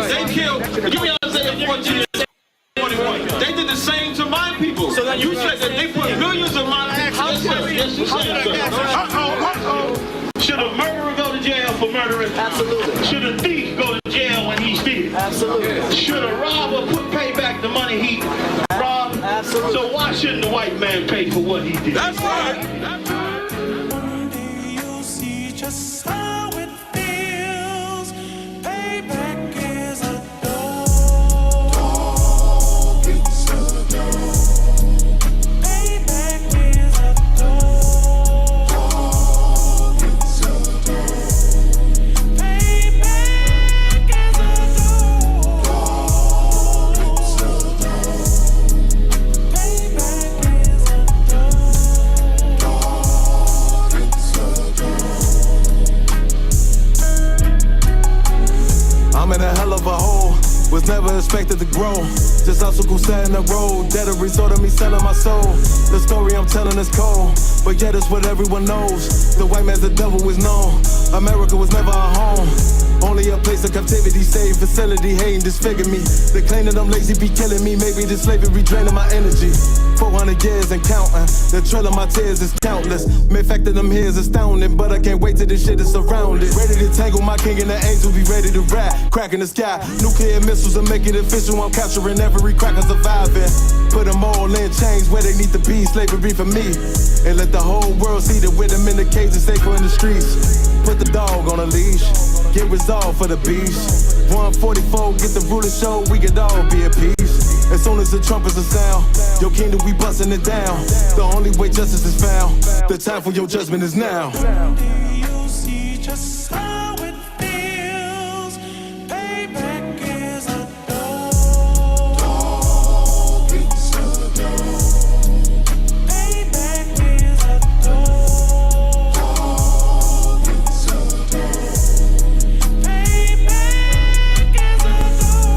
They killed, give me Isaiah 14 and 21. They did the same to my people. So you said that they put millions of my people. Yes, you said, sir. Should a murderer go to jail for murdering? Absolutely. Should a thief go to jail when he steals? Absolutely. Should a robber pay back the money he robbed? Absolutely. So why shouldn't the white man pay for what he did? That's right. That's right. You'll see just how it feels. Payback is a dog. It's a dog. Payback is a dog. It's a dog. Payback is a dog. It's a dog. Payback is a I'm in a hell of a hole, was never expected to grow. Just obstacles set in the road, that a result of me selling my soul. The story I'm telling is cold, but yet it's what everyone knows. The white man's the devil is known. America was never a home, only a place of captivity, safe facility, hating, disfigure me. They claim that I'm lazy, be killing me. Maybe the slavery draining my energy. 400 years and counting, the trail of my tears is countless. Main fact that I'm here is astounding, but I can't wait till this shit is surrounded. Ready to tangle my king and the angels, be ready to rap. Crack in the sky, nuclear missiles will make it official. I'm capturing every cracker surviving. Put them all in chains where they need to be, slavery for me. And let the whole world see that with them in the cage and safer in the streets. Put the dog on a leash, get resolved for the beast. 144, get the ruler show, we could all be at peace. As soon as the trumpets are sound, your kingdom we busting it down. The only way justice is found, the time for your judgment is now. You'll see just how it feels. Payback is a dog. It's a dog. Payback is a dog. It's a dog. Payback is a dog.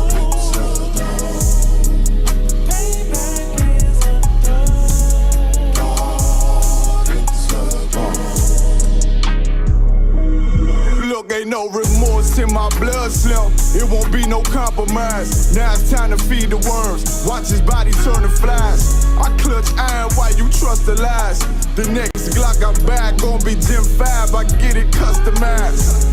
It's a dog. Payback is a Look, ain't no remorse in my blood, Slim. It won't be no compromise. Now it's time to feed the worms. Watch his body turn to flies. I clutch iron while you trust the lies. The next Glock I buy gon' be Gen 5. I get it customized.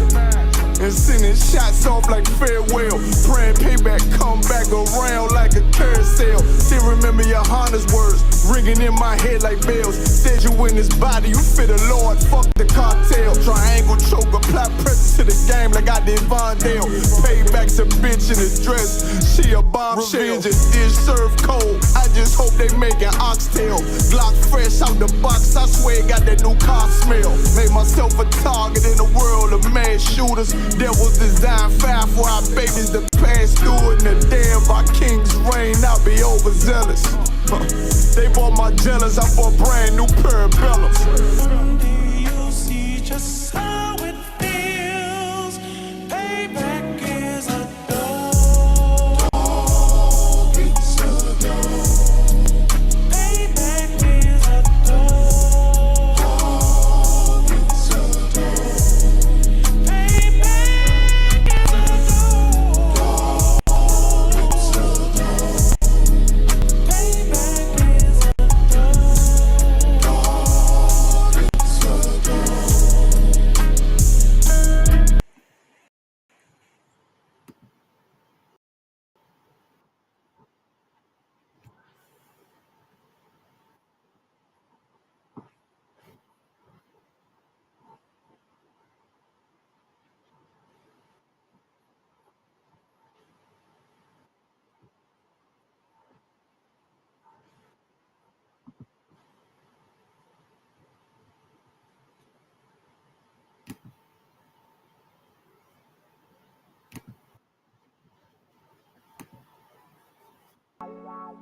And sending shots off like farewell. Praying payback come back around like a carousel. Still remember your Honda's words ringing in my head like bells. Said you in this body, you fit the Lord, fuck the cartel. Triangle choke, apply pressure to the game like I did Vondale. Payback's a bitch in a dress, she a bombshell. Revenge is dish served cold, I just hope they make an oxtail. Glock fresh out the box, I swear it got that new car smell. Made myself a target in a world of mass shooters. There was design 5 for our babies to pass through. In the day of our king's reign, I'll be overzealous. They bought my jealous, I bought brand new parabellums. You'll see just how it feels. Payback is a dog. It's a dog. Payback is a dog. It's a dog. Payback is a dog. It's a dog. Payback is a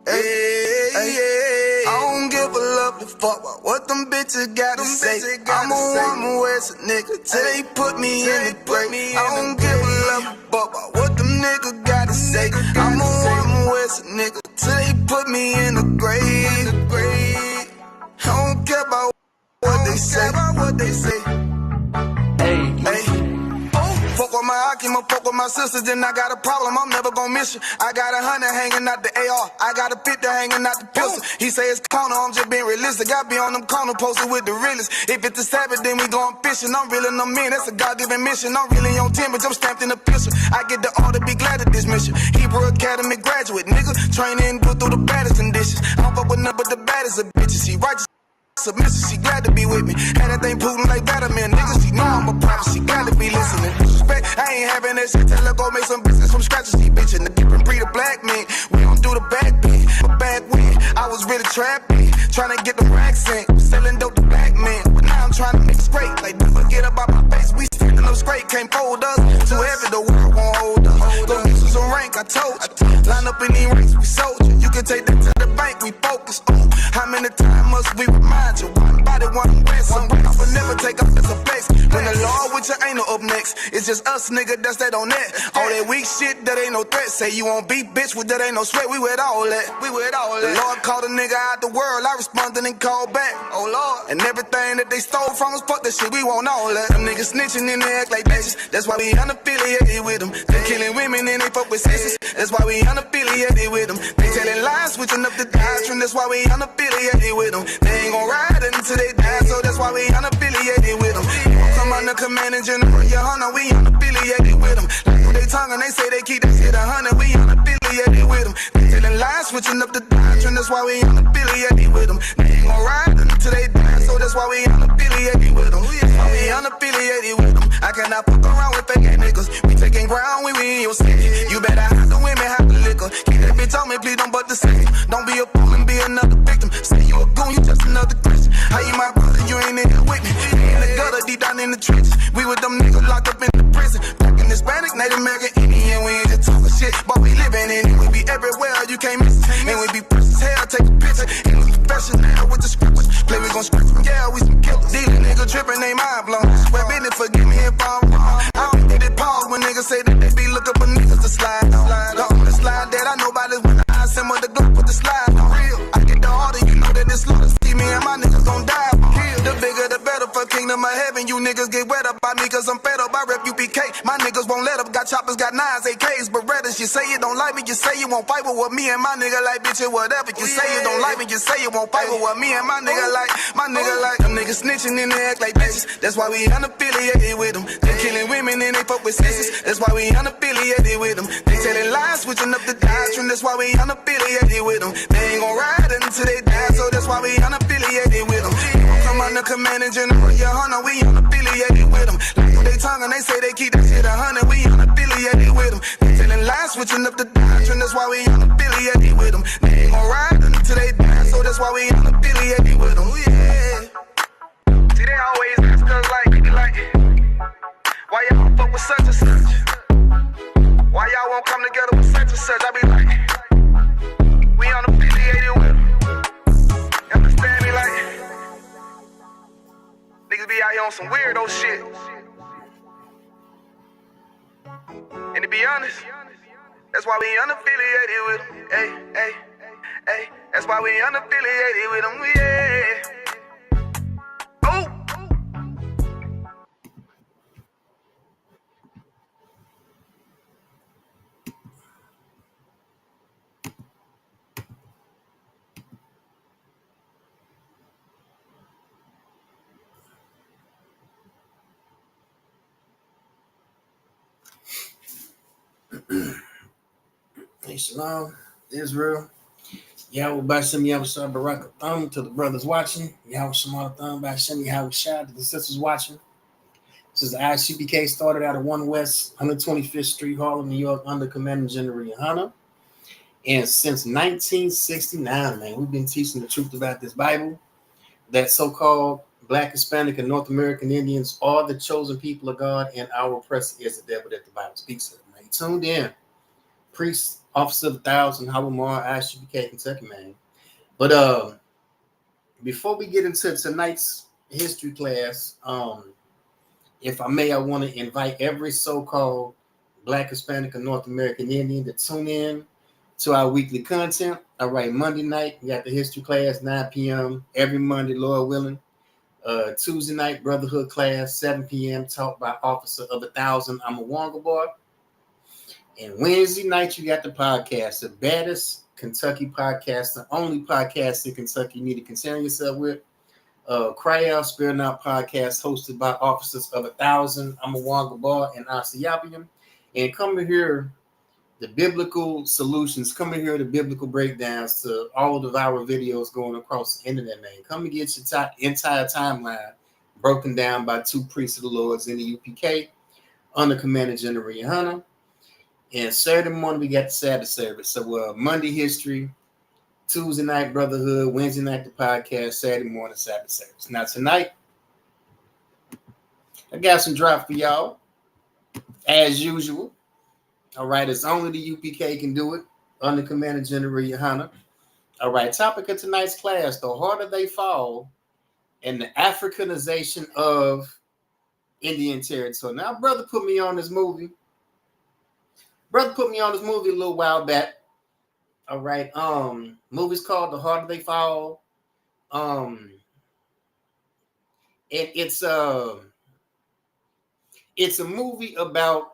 Hey, I don't give a love to fuck about what them bitches gotta say. I'm a woman with a nigga till they put me in the grave. I don't give a love to fuck about what them niggas gotta say. I'm a woman with a nigga till they put me in the grave. I don't care about what they say. Hey, fuck with my Aki, I'ma fuck with my sisters, then I got a problem, I'm never gonna miss you. I got 100 hanging out the AR, I got a 50 hanging out the pistol. He say it's corner, I'm just being realistic. I be on them corner posted with the realest. If it's the Sabbath, then we going fishing. I'm reeling them in, that's a God-given mission. I'm really on 10, but I'm stamped in the pistol. I get the order, be glad of this mission. Hebrew Academy graduate, nigga. Training, go through the baddest conditions. I don't fuck with none but the baddest of bitches. She righteous. Submissive, she glad to be with me. Had that thing Putin like Vladimir, nigga. She know I'm a prophet, she glad to be listening. Disrespect, I ain't having that shit. Tell her go make some business from scratch. She bitchin' the different breed of black men. We don't do the back bend, but back when I was really trapping, trying to get the racks in, selling dope to black men. But now I'm trying to make it straight. Like don't forget about my face, we standing up straight. Can't fold us, too heavy the world won't hold us. Go get you some rank, I told you. Line up in these ranks, we soldier. You can take that to the bank, we focus on how many times must we remind you. One body, one way, some break off and never take off as a flex. When the Lord with you ain't no up next, it's just us, nigga, that's that on that. All that weak shit, that ain't no threat. Say you won't beat, bitch, with that ain't no sweat. We with all that, we with all that. The Lord called a nigga out the world, I responded and called back. Oh Lord, and everything that they stole from us, fuck that shit, we want all that. Them niggas snitching and they act like bitches. That's why we unaffiliated with them. They killing women and they fuck with sisters. That's why we unaffiliated with them. They telling lies, switching up the doctrine. That's why we unaffiliated with them. They ain't gon' ride until they die, so that's why we unaffiliated with them. Come on the commanding general, your hunter, we unaffiliated with them. Like they tongue and they say they keep that shit 100, we unaffiliated with them. They telling lies, switching up the doctrine. That's why we unaffiliated with them. They ain't gon' ride until they die, so that's why we unaffiliated with them. That's why we unaffiliated with them. I cannot fuck around with fake niggas. We taking ground when we in your city. You better hide the women, hide the liquor. Keep that bitch on me, please don't but the same. Don't be a fool and be another victim. Say you a goon, you just another Christian. How you my brother, you ain't in here with me. We in the gutter, deep down in the trenches. We with them niggas locked up in the prison. Black and Hispanic, Native American, Indian. We ain't just talking shit, but we living in it. We be everywhere, you can't miss it. And we be precious hell, take a picture. And we professional with the scriptures. Play, we gon' scratch them, yeah, we some killers. These nigga tripping, they mind blown. Swear business, forgive me if I'm wrong. I don't get it pause when niggas say that they be looking for niggas to slide. On the slide that I know about is when I send with the Glock with the slide. For real, I get the order, you know that it's slaughter. See me and my niggas gon' die. The bigger the better for kingdom of heaven. You niggas get wet up by me cause I'm fed up. I rep UPK. My niggas won't let up. Got choppers, got nines, AKs, Berettas. You say you don't like me, you say you won't fight with what me and my nigga like, bitch, it whatever. You say you don't like me, you say you won't fight with what me and my nigga like. My nigga like, them niggas snitching and they act like bitches. That's why we unaffiliated with them. They killing women and they fuck with sisters. That's why we unaffiliated with them. They telling lies, switching up the doctrine. That's why we unaffiliated with them. They ain't gon' ride until they die, so that's why we unaffiliated with them. Come on the commanding general, your hunter, we unaffiliated with them. Like they tongue and they say they keep that shit 100, we unaffiliated with them. They telling lies, switching up the doctrine. That's why we unaffiliated with them. They ain't gon' ride until they die, so that's why we unaffiliated with them. Yeah. See, they always ask us like, why y'all fuck with such and such? Why y'all won't come together with such and such? I be like, we unaffiliated with them. You understand me? Like, niggas be out here on some weirdo shit. And to be honest, that's why we unaffiliated with them. Hey, that's why we unaffiliated with them. Yeah. Oh. Hey, Shalom, Israel. Yahweh Bashem, Yahweh Shah Barak Thumb to the brothers watching. Yahweh Shema Thumb Bashem, Yahweh Shah to the sisters watching. This is the ISUPK, started out of 1 West 125th Street, Harlem, New York, under Commander General Yohana. And since 1969, man, we've been teaching the truth about this Bible, that so-called Black, Hispanic, and North American Indians are the chosen people of God, and our oppressor is the devil that the Bible speaks of. Now, you tuned in. Priest, Officer of the 1,000, Hawamar, ISUPK, Kentucky, man. But before we get into tonight's history class, if I may, I want to invite every so-called Black, Hispanic, and North American Indian to tune in to our weekly content. All right, Monday night, we got the history class, 9 p.m. every Monday, Lord willing. Tuesday night, Brotherhood class, 7 p.m., taught by Officer of the 1,000. I'm a Wonga boy. And Wednesday night, you got the podcast, the baddest Kentucky podcast, the only podcast in Kentucky you need to concern yourself with. Cry Out, Spare Not podcast, hosted by Officers of 1,000. I'm a Wanga Bar and ISUPK. And come to hear the biblical solutions, come to hear the biblical breakdowns to all of the viral videos going across the internet, man. Come and get your entire timeline broken down by two priests of the Lords in the UPK under Commander General Yohana. And Saturday morning, we got the Sabbath service. So Monday history, Tuesday night brotherhood, Wednesday night the podcast, Saturday morning Sabbath service. Now tonight, I got some drop for y'all, as usual. All right, it's only the UPK can do it under Commander General Yohana. All right, topic of tonight's class: the harder they fall, and the Africanization of Indian territory. Now, brother put me on this movie. Brother put me on this movie a little while back. All right. Movie's called The Harder They Fall. And it's a movie about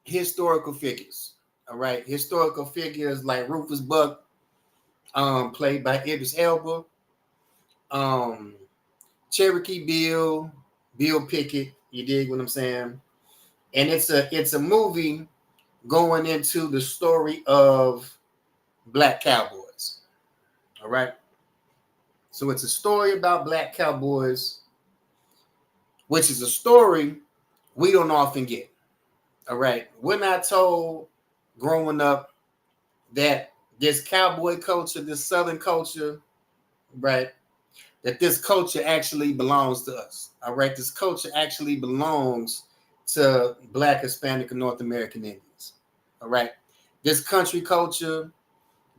historical figures. All right. Historical figures like Rufus Buck, played by Idris Elba, Cherokee Bill Pickett. You dig what I'm saying? And it's a movie going into the story of black cowboys. All right. So it's a story about black cowboys, which is a story we don't often get. All right. We're not told growing up that this cowboy culture, this Southern culture, right, that this culture actually belongs to us. All right. This culture actually belongs to Black, Hispanic, and North American Indians. All right. This country culture,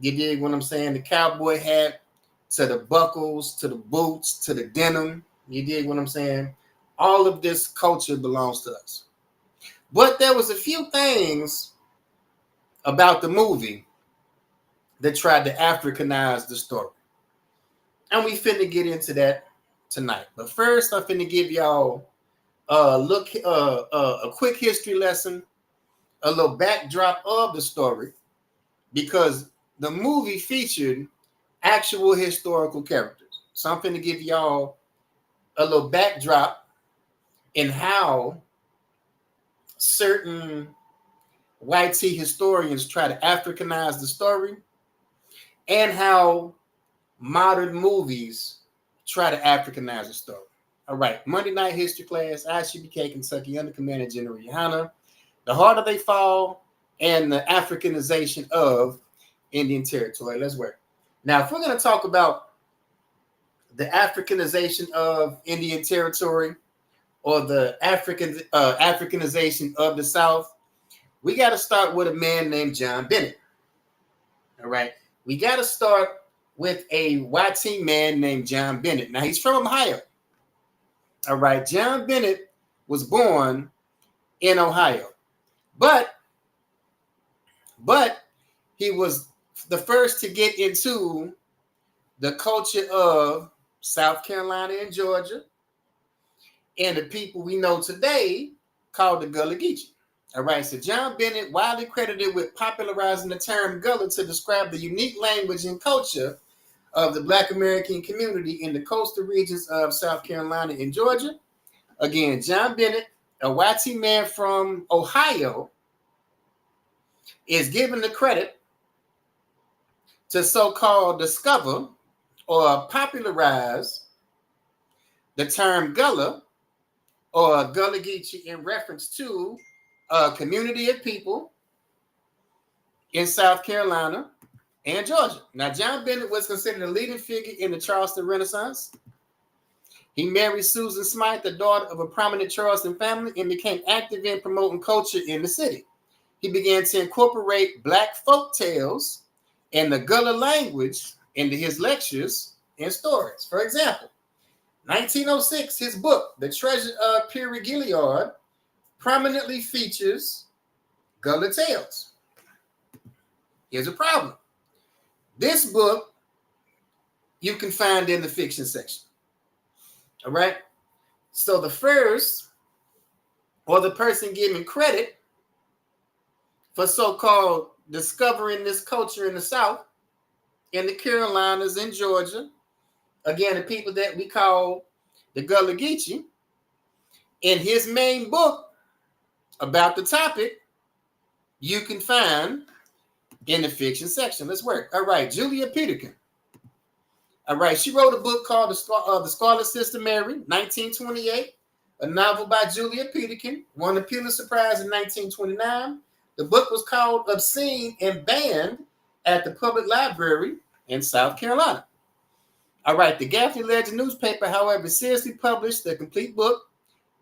you dig what I'm saying? The cowboy hat, to the buckles, to the boots, to the denim. You dig what I'm saying? All of this culture belongs to us. But there was a few things about the movie that tried to Africanize the story. And we finna get into that tonight. But first, I'm finna give y'all a quick history lesson, a little backdrop of the story, because the movie featured actual historical characters. So I'm going to give y'all a little backdrop in how certain white tea historians try to Africanize the story and how modern movies try to Africanize the story. All right, Monday night history class, ISUPK, Kentucky, under Commander General Yohana. The harder they fall and the Africanization of Indian territory. Let's work. Now, if we're going to talk about the Africanization of Indian territory or the Africanization of the South, we got to start with a man named John Bennett. All right, we got to start with a YT man named John Bennett. Now, he's from Ohio. All right, John Bennett was born in Ohio, but he was the first to get into the culture of South Carolina and Georgia and the people we know today called the Gullah Geechee. All right, so John Bennett, widely credited with popularizing the term Gullah to describe the unique language and culture of the Black American community in the coastal regions of South Carolina and Georgia. Again, John Bennett, a YT man from Ohio, is given the credit to so-called discover or popularize the term Gullah or Gullah Geechee in reference to a community of people in South Carolina and Georgia. Now, John Bennett was considered a leading figure in the Charleston Renaissance. He married Susan Smythe, the daughter of a prominent Charleston family, and became active in promoting culture in the city. He began to incorporate Black folk tales and the Gullah language into his lectures and stories. For example, 1906, his book, The Treasure of Puri Gilead, prominently features Gullah tales. Here's a problem. This book you can find in the fiction section. All right. So the first, or the person giving credit for so-called discovering this culture in the South, in the Carolinas, in Georgia. Again, the people that we call the Gullah Geechee. In his main book about the topic, you can find in the fiction section. Let's work. All right, Julia Peterkin. All right, she wrote a book called The Scarlet Sister Mary, 1928, a novel by Julia Peterkin, won the Pulitzer Prize in 1929. The book was called Obscene and banned at the Public Library in South Carolina. All right, the Gaffney Ledger newspaper, however, seriously published the complete book.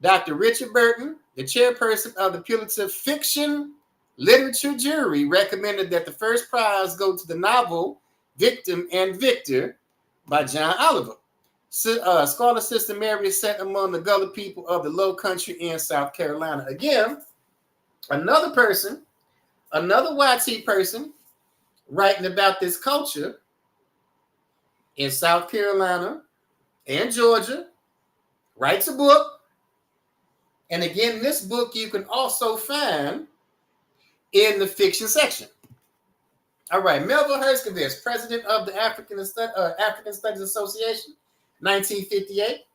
Dr. Richard Burton, the chairperson of the Pulitzer Fiction Literature Jury, recommended that the first prize go to the novel Victim and Victor by John Oliver. Scarlet Sister Mary is set among the Gullah people of the Low Country in South Carolina. Again, another person, another YT person writing about this culture in South Carolina and Georgia, writes a book. And again, this book you can also find in the fiction section. All right, Melville Herskovitz, president of the African Studies Association, 1958.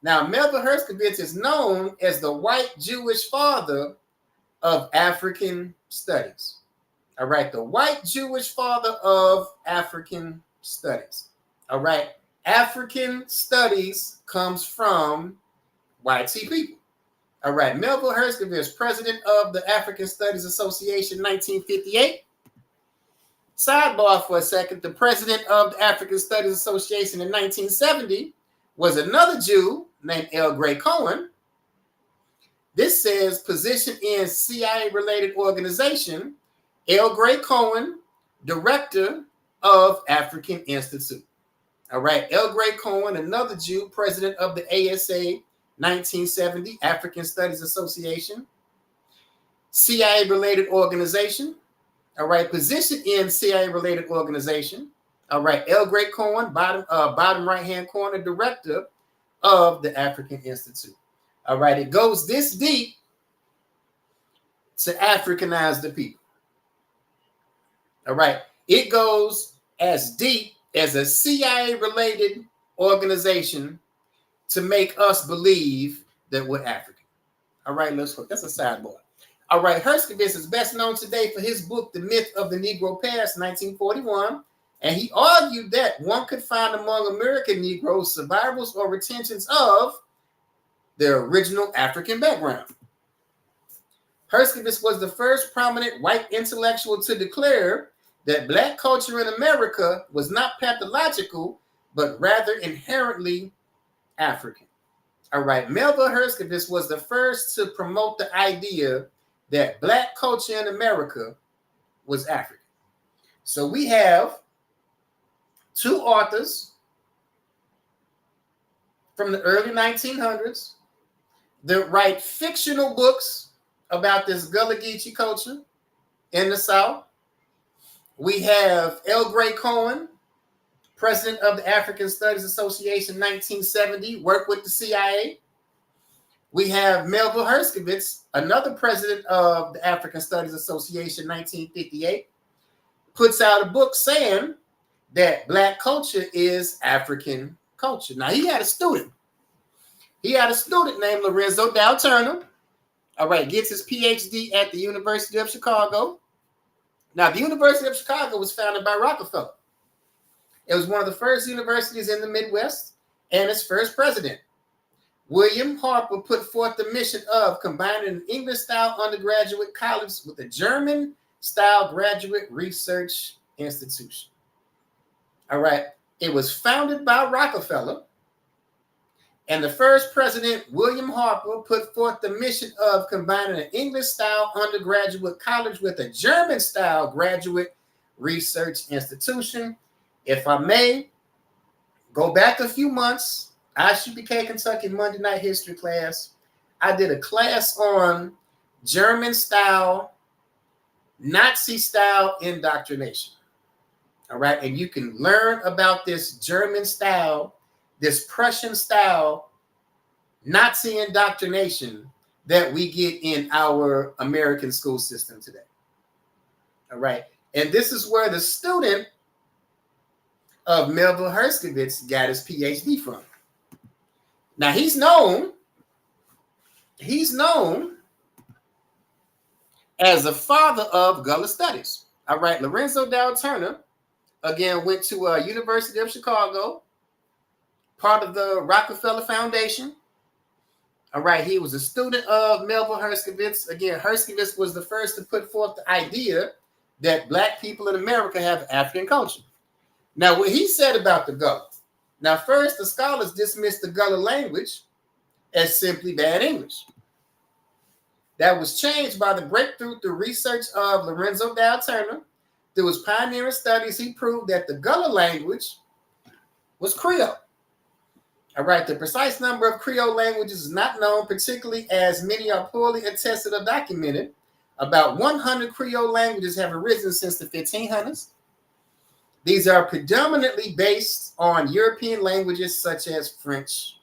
Now, Melville Herskovitz is known as the white Jewish father of African studies. All right, the white Jewish father of African studies. All right, African studies comes from YT people. All right, Melville Herskovitz, president of the African Studies Association, 1958. Sidebar for a second, the president of the African Studies Association in 1970 was another Jew named L. Gray Cohen. This says position in CIA-related organization, L. Gray Cohen, director of African Institute. All right, L. Gray Cohen, another Jew, president of the ASA, 1970, African Studies Association, CIA-related organization. All right, position in CIA-related organization. All right, L. Gray Cohen, bottom right-hand corner, director of the African Institute. All right, it goes this deep to Africanize the people. All right, it goes as deep as a CIA-related organization to make us believe that we're African. All right, let's look. That's a sidebar. All right, Herskovitz is best known today for his book, The Myth of the Negro Past, 1941. And he argued that one could find among American Negroes survivals or retentions of their original African background. Herskovitz was the first prominent white intellectual to declare that Black culture in America was not pathological, but rather inherently African. All right, Melville Herskovitz was the first to promote the idea that Black culture in America was African. So we have two authors from the early 1900s that write fictional books about this Gullah Geechee culture in the South. We have L. Gray Cohen, president of the African Studies Association, 1970, worked with the CIA. We have Melville Herskovitz, another president of the African Studies Association, 1958, puts out a book saying that Black culture is African culture. Now, he had a student. He had a student named Lorenzo Dow Turner. All right, gets his PhD at the University of Chicago. Now, the University of Chicago was founded by Rockefeller. It was one of the first universities in the Midwest and its first president. William Harper put forth the mission of combining an English-style undergraduate college with a German-style graduate research institution. All right, it was founded by Rockefeller, and the first president, William Harper, put forth the mission of combining an English-style undergraduate college with a German-style graduate research institution. If I may, go back a few months, ISUPK Kentucky Monday Night History class. I did a class on German-style, Nazi-style indoctrination. All right, and you can learn about this German-style, this Prussian-style Nazi indoctrination that we get in our American school system today. All right. And this is where the student of Melville Herskovitz got his PhD from. Now he's known as the father of Gullah studies. All right. Lorenzo Dow Turner, again, went to University of Chicago, part of the Rockefeller Foundation. All right, he was a student of Melville Herskovitz. Again, Herskovitz was the first to put forth the idea that Black people in America have African culture. Now, what he said about the Gullah. Now, first, the scholars dismissed the Gullah language as simply bad English. That was changed by the breakthrough through research of Lorenzo Dow Turner. Through his pioneering studies, he proved that the Gullah language was Creole. All right, the precise number of Creole languages is not known, particularly as many are poorly attested or documented. About 100 Creole languages have arisen since the 1500s. These are predominantly based on European languages such as French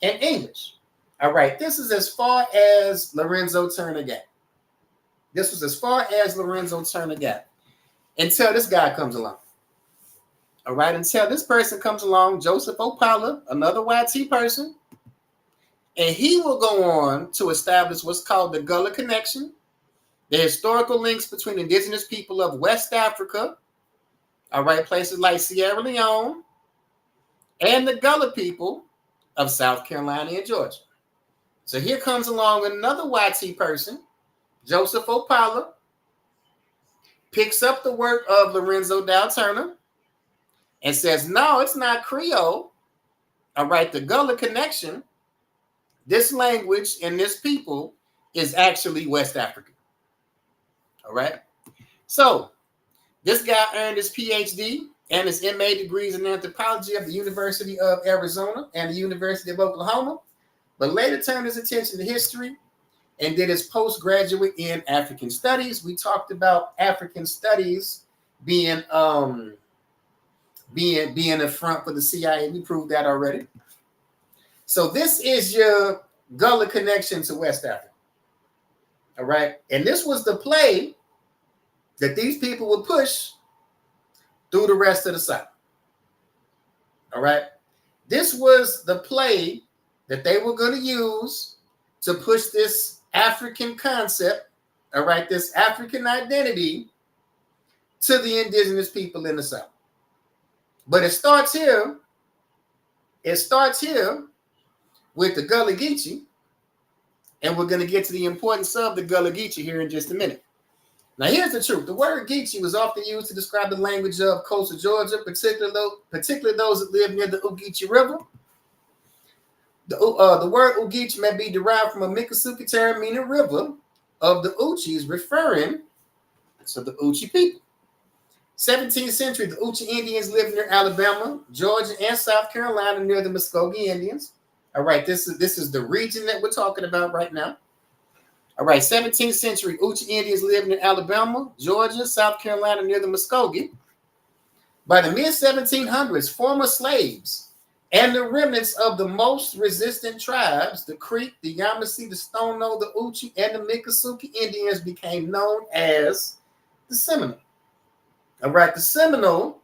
and English. All right, this is as far as Lorenzo Turner got. This was as far as Lorenzo Turner got until this guy comes along. All right, until this person comes along, Joseph Opala, another YT person, and he will go on to establish what's called the Gullah Connection, the historical links between indigenous people of West Africa, all right, places like Sierra Leone, and the Gullah people of South Carolina and Georgia. So here comes along another YT person, Joseph Opala, picks up the work of Lorenzo Dow Turner, and says, no, it's not Creole. All right, the Gullah Connection, this language and this people is actually West African. All right. So this guy earned his PhD and his MA degrees in anthropology of the University of Arizona and the University of Oklahoma, but later turned his attention to history and did his postgraduate in African studies. We talked about African studies being a front for the CIA. We proved that already. So this is your Gullah connection to West Africa. All right. And this was the play that these people would push through the rest of the South. All right. This was the play that they were going to use to push this African concept, all right, this African identity to the indigenous people in the South. But it starts here. It starts here with the Gullah Geechee, and we're going to get to the importance of the Gullah Geechee here in just a minute. Now, here's the truth. The word Geechee was often used to describe the language of coastal Georgia, particularly those that live near the Ogeechee River. The word Ogeechee may be derived from a Miccosukee term meaning river of the Uchis, referring to the Uchi people. 17th century, the Uchi Indians lived near Alabama, Georgia, and South Carolina near the Muskogee Indians. All right, this is the region that we're talking about right now. All right, 17th century, Uchi Indians lived near Alabama, Georgia, South Carolina near the Muskogee. By the mid-1700s, former slaves and the remnants of the most resistant tribes, the Creek, the Yamasee, the Stono, the Uchi, and the Miccosukee Indians became known as the Seminole. All right, the Seminole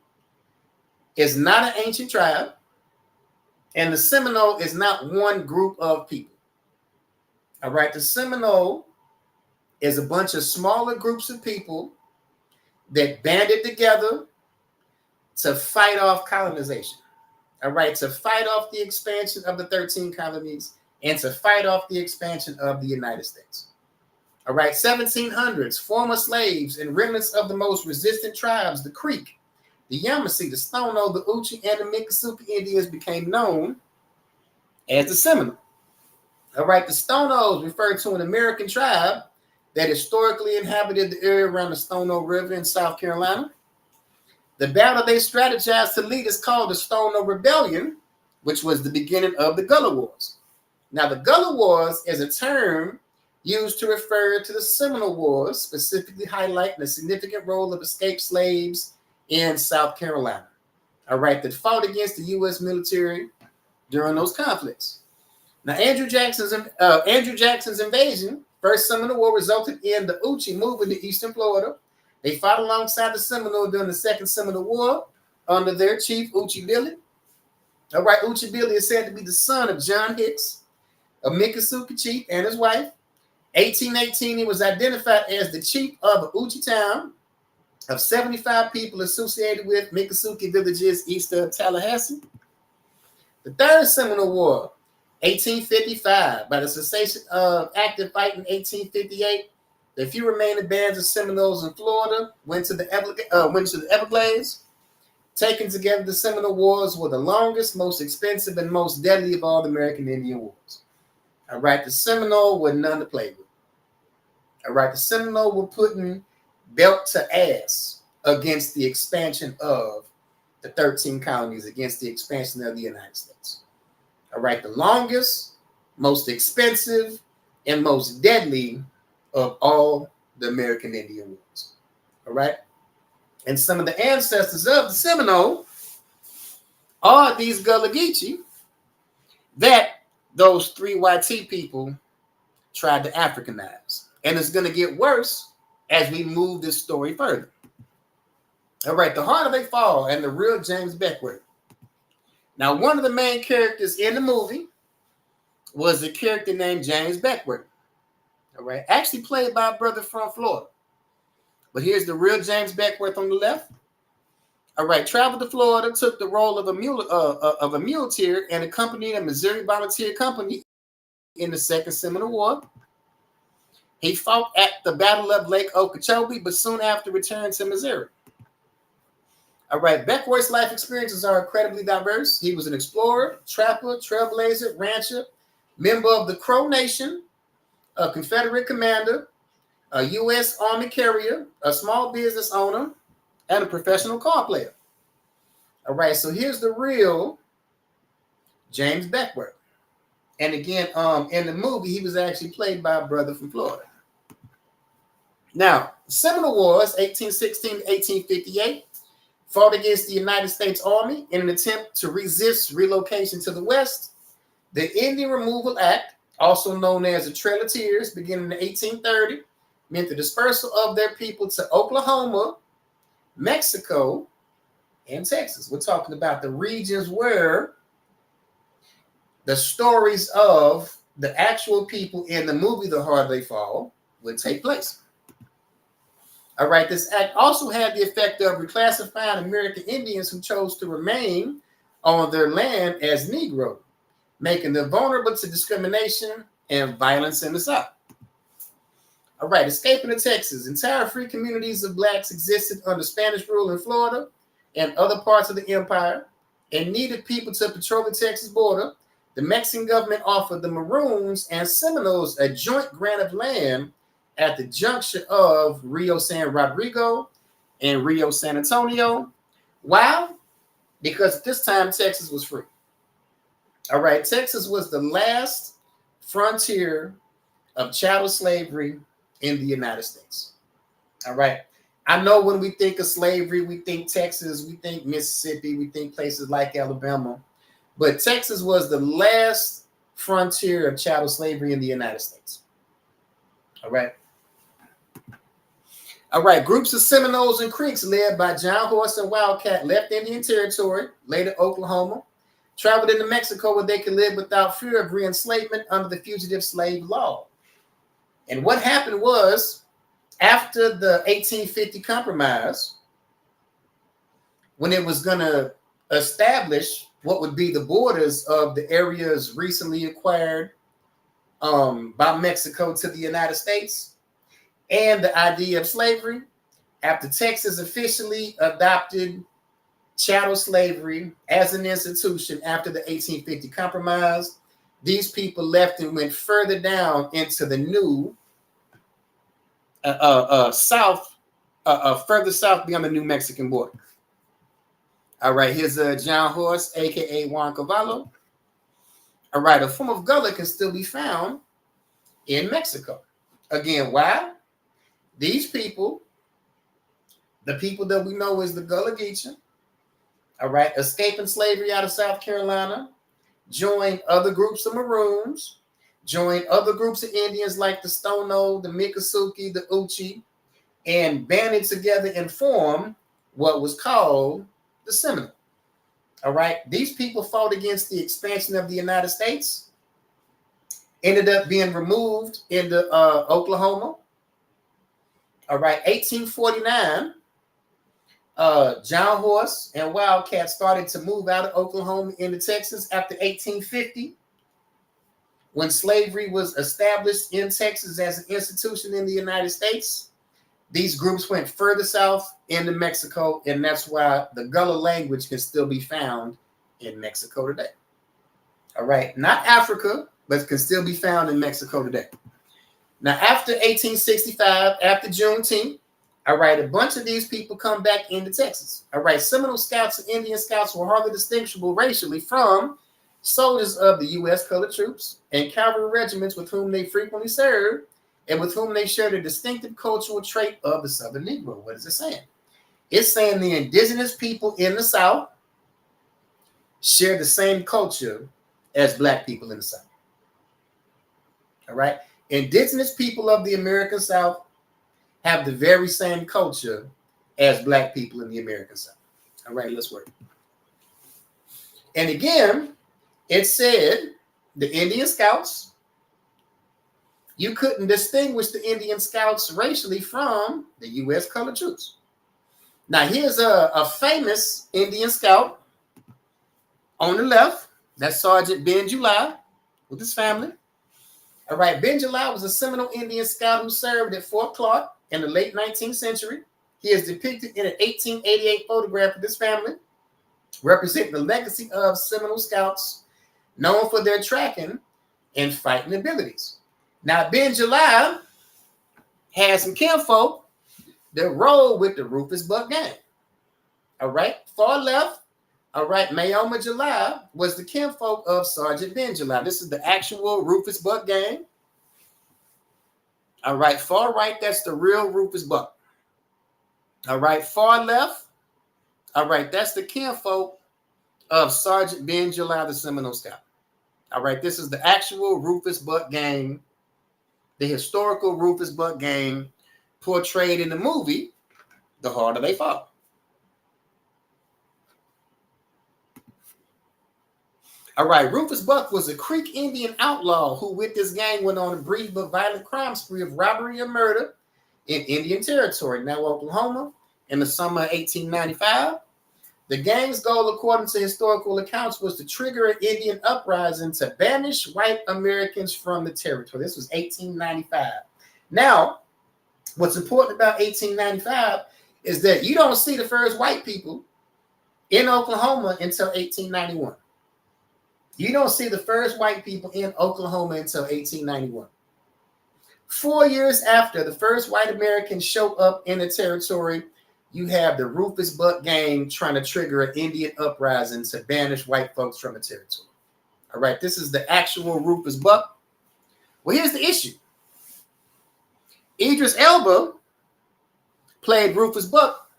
is not an ancient tribe, and the Seminole is not one group of people. All right, the Seminole is a bunch of smaller groups of people that banded together to fight off colonization. All right, to fight off the expansion of the 13 colonies and to fight off the expansion of the United States. All right, 1700s, former slaves and remnants of the most resistant tribes, the Creek, the Yamasee, the Stono, the Uchi, and the Miccosukee Indians became known as the Seminole. All right, the Stonos refer to an American tribe that historically inhabited the area around the Stono River in South Carolina. The battle they strategized to lead is called the Stono Rebellion, which was the beginning of the Gullah Wars. Now, the Gullah Wars is a term used to refer to the Seminole Wars, specifically highlighting the significant role of escaped slaves in South Carolina, all right, that fought against the U.S. military during those conflicts. Now, Andrew Jackson's invasion, First Seminole War, resulted in the Uchi moving to eastern Florida. They fought alongside the Seminole during the Second Seminole War under their chief, Uchi Billy. All right, Uchi Billy is said to be the son of John Hicks, a Miccosukee chief, and his wife. 1818, he was identified as the chief of Uchi town of 75 people associated with Miccosukee villages east of Tallahassee. The Third Seminole War, 1855, by the cessation of active fight in 1858, the few remaining bands of Seminoles in Florida went to the Everglades. Taken together, the Seminole Wars were the longest, most expensive, and most deadly of all the American Indian Wars. All right, the Seminole were none to play with. All right, the Seminole were putting belt to ass against the expansion of the 13 colonies, against the expansion of the United States. All right, the longest, most expensive, and most deadly of all the American Indian Wars. All right, and some of the ancestors of the Seminole are these Gullah Geechee that those 3 YT people tried to Africanize. And it's going to get worse as we move this story further. All right, the Harder They Fall and the real James Beckwourth. Now, one of the main characters in the movie was a character named James Beckwourth. All right, actually played by a brother from Florida. But here's the real James Beckwourth on the left. All right, traveled to Florida, took the role of a muleteer, and accompanied a Missouri Volunteer Company in the Second Seminole War. He fought at the Battle of Lake Okeechobee, but soon after returned to Missouri. All right, Beckwourth's life experiences are incredibly diverse. He was an explorer, trapper, trailblazer, rancher, member of the Crow Nation, a Confederate commander, a U.S. Army carrier, a small business owner, and a professional card player. All right, so here's the real James Beckwourth. And again, in the movie, he was actually played by a brother from Florida. Now, Seminole Wars, 1816 to 1858, fought against the United States Army in an attempt to resist relocation to the West. The Indian Removal Act, also known as the Trail of Tears, beginning in 1830, meant the dispersal of their people to Oklahoma, Mexico, and Texas. We're talking about the regions where the stories of the actual people in the movie The Harder They Fall would take place. All right, this act also had the effect of reclassifying American Indians who chose to remain on their land as Negro, making them vulnerable to discrimination and violence in the South. All right, escaping to Texas. Entire free communities of blacks existed under Spanish rule in Florida and other parts of the empire and needed people to patrol the Texas border. The Mexican government offered the Maroons and Seminoles a joint grant of land at the junction of Rio San Rodrigo and Rio San Antonio. Why? Because at this time, Texas was free. All right, Texas was the last frontier of chattel slavery in the United States. All right. I know when we think of slavery, we think Texas, we think Mississippi, we think places like Alabama. But Texas was the last frontier of chattel slavery in the United States. All right. All right. Groups of Seminoles and Creeks led by John Horse and Wildcat left Indian Territory, later Oklahoma, traveled into Mexico where they could live without fear of re-enslavement under the fugitive slave law. And what happened was, after the 1850 compromise, when it was going to establish what would be the borders of the areas recently acquired by Mexico to the United States, and the idea of slavery, after Texas officially adopted chattel slavery as an institution after the 1850 compromise, these people left and went further down into the new south, further south beyond the New Mexican border. All right, here's John Horse, aka Juan Cavallo. All right, a form of Gullah can still be found in Mexico. Again, why? These people, the people that we know as the Gullah Geechee, all right, escaping slavery out of South Carolina, joined other groups of Maroons, joined other groups of Indians like the Stono, the Miccosukee, the Uchi, and banded together and formed what was called the Seminole. All right. These people fought against the expansion of the United States, ended up being removed into Oklahoma. All right. 1849, John Horse and Wildcat started to move out of Oklahoma into Texas after 1850, when slavery was established in Texas as an institution in the United States. These groups went further south into Mexico, and that's why the Gullah language can still be found in Mexico today. All right, not Africa, but can still be found in Mexico today. Now, after 1865, after Juneteenth, all right, a bunch of these people come back into Texas. All right, Seminole Scouts and Indian Scouts were hardly distinguishable racially from soldiers of the U.S. colored troops and cavalry regiments with whom they frequently served, and with whom they shared a distinctive cultural trait of the Southern Negro. What is it saying? It's saying the indigenous people in the South share the same culture as Black people in the South. All right? Indigenous people of the American South have the very same culture as Black people in the American South. All right, let's work. And again, it said the Indian Scouts, you couldn't distinguish the Indian Scouts racially from the U.S. colored troops. Now, here's a famous Indian Scout on the left. That's Sergeant Ben July with his family. All right, Ben July was a Seminole Indian Scout who served at Fort Clark in the late 19th century. He is depicted in an 1888 photograph of this family, representing the legacy of Seminole Scouts known for their tracking and fighting abilities. Now, Ben July had some kinfolk that rolled with the Rufus Buck gang. All right, far left, all right, Mayoma July was the kinfolk of Sergeant Ben July. This is the actual Rufus Buck gang. All right, far right, that's the real Rufus Buck. All right, far left, all right, that's the kinfolk of Sergeant Ben July, the Seminole Scout. All right, this is the actual Rufus Buck gang, the historical Rufus Buck gang portrayed in the movie, The Harder They Fall. All right, Rufus Buck was a Creek Indian outlaw who with this gang went on a brief but violent crime spree of robbery and murder in Indian Territory, now Oklahoma, in the summer of 1895. The gang's goal, according to historical accounts, was to trigger an Indian uprising to banish white Americans from the territory. This was 1895. Now, what's important about 1895 is that you don't see the first white people in Oklahoma until 1891. You don't see the first white people in Oklahoma until 1891. 4 years after the first white Americans show up in the territory, you have the Rufus Buck gang trying to trigger an Indian uprising to banish white folks from the territory. All right, this is the actual Rufus Buck. Well, here's the issue. Idris Elba played Rufus Buck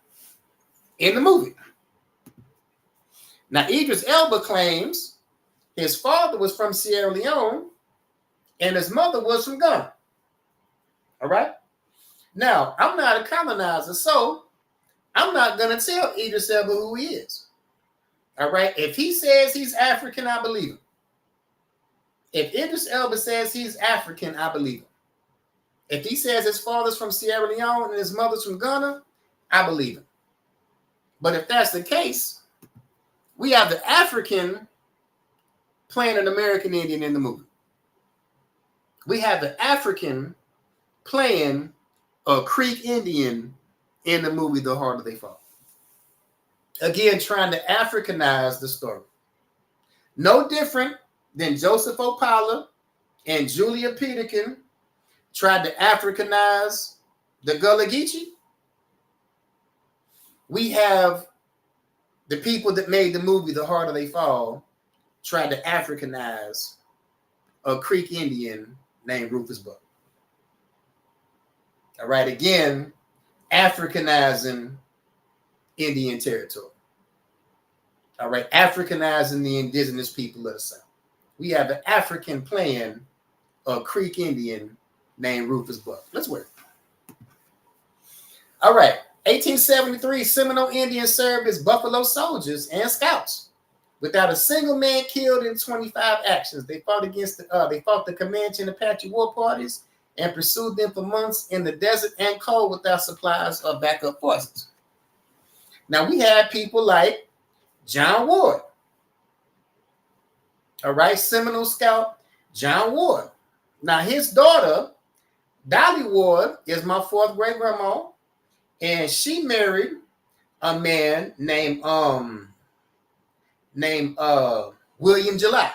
in the movie. Now, Idris Elba claims his father was from Sierra Leone and his mother was from Ghana. All right? Now, I'm not a colonizer, so I'm not going to tell Idris Elba who he is. All right? If he says he's African, I believe him. If Idris Elba says he's African, I believe him. If he says his father's from Sierra Leone and his mother's from Ghana, I believe him. But if that's the case, we have the African playing an American Indian in the movie. We have the African playing a Creek Indian in the movie The Harder They Fall. Again, trying to Africanize the story. No different than Joseph Opala and Julia Peterkin tried to Africanize the Gullah Geechee. We have the people that made the movie The Harder They Fall tried to Africanize a Creek Indian named Rufus Buck. All right, again, Africanizing Indian territory. All right, Africanizing the indigenous people of the South. We have an African playing a Creek Indian named Rufus Buck. Let's work. All right. 1873, Seminole Indians served as Buffalo Soldiers and Scouts. Without a single man killed in 25 actions, they fought the Comanche and Apache war parties and pursued them for months in the desert and cold without supplies or backup forces. Now we have people like John Ward. All right, Seminole Scout John Ward. Now his daughter, Dolly Ward, is my fourth great grandma, and she married a man named William July.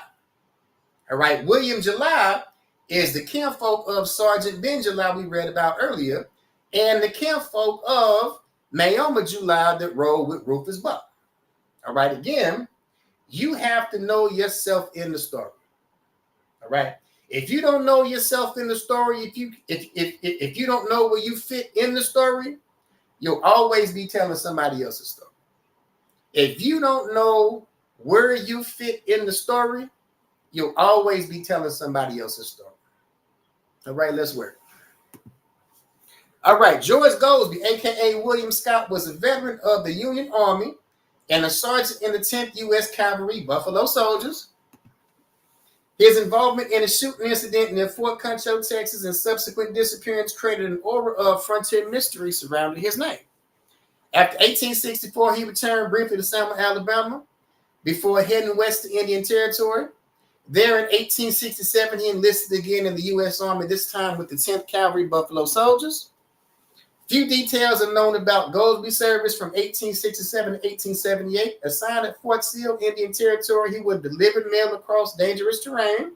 All right, William July is the kinfolk of Sergeant Ben July we read about earlier, and the kinfolk of Mayoma July that rode with Rufus Buck. All right, again, you have to know yourself in the story. All right, if you don't know yourself in the story, if you don't know where you fit in the story, you'll always be telling somebody else's story. If you don't know where you fit in the story, you'll always be telling somebody else's story. All right, let's work. All right, George Goldsby, aka William Scott, was a veteran of the Union Army and a sergeant in the 10th U.S. Cavalry Buffalo Soldiers. His involvement in a shooting incident near Fort Concho, Texas, and subsequent disappearance created an aura of frontier mystery surrounding his name. After 1864, he returned briefly to Selma, Alabama, before heading west to Indian Territory. There in 1867, he enlisted again in the U.S. Army, this time with the 10th Cavalry Buffalo Soldiers. Few details are known about Goldsby's service from 1867 to 1878. Assigned at Fort Sill, Indian Territory, he would deliver mail across dangerous terrain.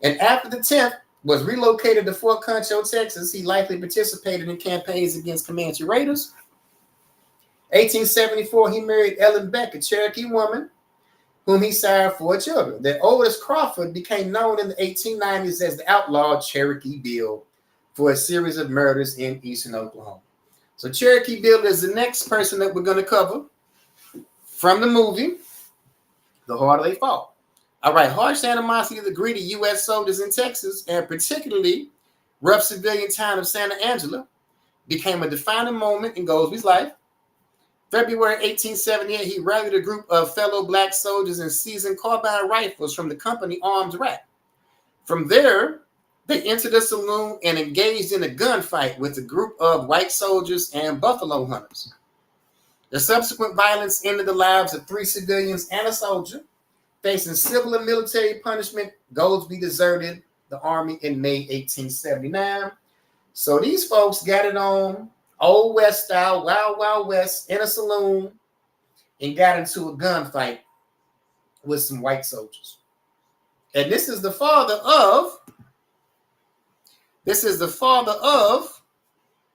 And after the 10th was relocated to Fort Concho, Texas, he likely participated in campaigns against Comanche raiders. 1874, he married Ellen Beck, a Cherokee woman, whom he sired 4 children. Their oldest, Crawford, became known in the 1890s as the outlaw Cherokee Bill for a series of murders in eastern Oklahoma. So Cherokee Bill is the next person that we're going to cover from the movie, The Harder They Fall. All right, harsh animosity to greedy U.S. soldiers in Texas, and particularly rough civilian town of Santa Angela, became a defining moment in Goldsby's life. February 1878, he rallied a group of fellow black soldiers and seasoned carbine rifles from the company arms rack. From there, they entered a saloon and engaged in a gunfight with a group of white soldiers and buffalo hunters. The subsequent violence ended the lives of 3 civilians and a soldier. Facing civil and military punishment, Goldsby deserted the army in May 1879. So these folks got it on Old West style, Wild Wild West, in a saloon, and got into a gunfight with some white soldiers. And this is the father of